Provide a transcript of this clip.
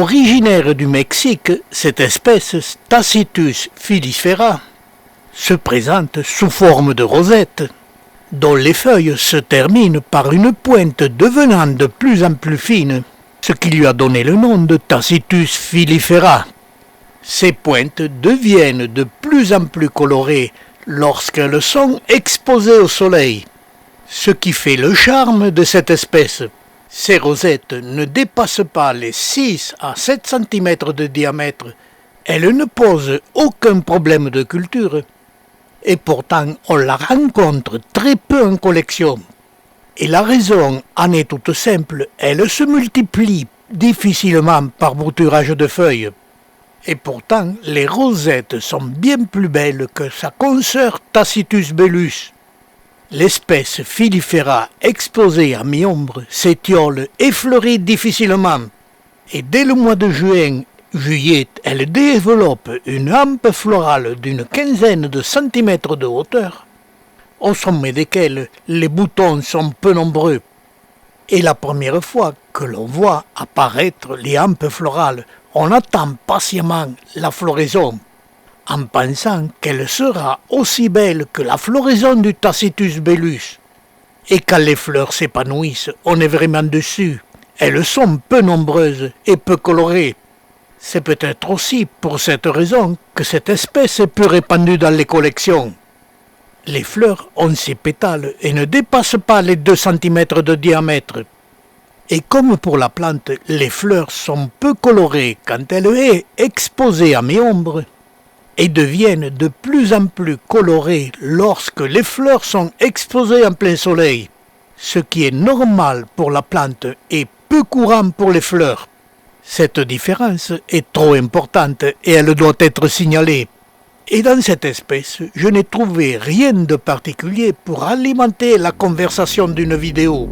Originaire du Mexique, cette espèce Tacitus filifera se présente sous forme de rosette, dont les feuilles se terminent par une pointe devenant de plus en plus fine, ce qui lui a donné le nom de Tacitus filifera. Ces pointes deviennent de plus en plus colorées lorsqu'elles sont exposées au soleil, ce qui fait le charme de cette espèce. Ces rosettes ne dépassent pas les 6 à 7 cm de diamètre. Elles ne posent aucun problème de culture. Et pourtant, on la rencontre très peu en collection. Et la raison en est toute simple, elle se multiplie difficilement par bouturage de feuilles. Et pourtant, les rosettes sont bien plus belles que sa consoeur Tacitus belus. L'espèce filifera exposée à mi-ombre s'étiole et fleurit difficilement. Et dès le mois de juillet, elle développe une hampe florale d'une quinzaine de centimètres de hauteur, au sommet desquels les boutons sont peu nombreux. Et la première fois que l'on voit apparaître les hampes florales, on attend patiemment la floraison, en pensant qu'elle sera aussi belle que la floraison du Tacitus belus. Et quand les fleurs s'épanouissent, on est vraiment dessus. Elles sont peu nombreuses et peu colorées. C'est peut-être aussi pour cette raison que cette espèce est peu répandue dans les collections. Les fleurs ont 6 pétales et ne dépassent pas les 2 cm de diamètre. Et comme pour la plante, les fleurs sont peu colorées quand elle est exposée à mi-ombre, et deviennent de plus en plus colorées lorsque les fleurs sont exposées en plein soleil, ce qui est normal pour la plante et peu courant pour les fleurs. Cette différence est trop importante et elle doit être signalée. Et dans cette espèce, je n'ai trouvé rien de particulier pour alimenter la conversation d'une vidéo.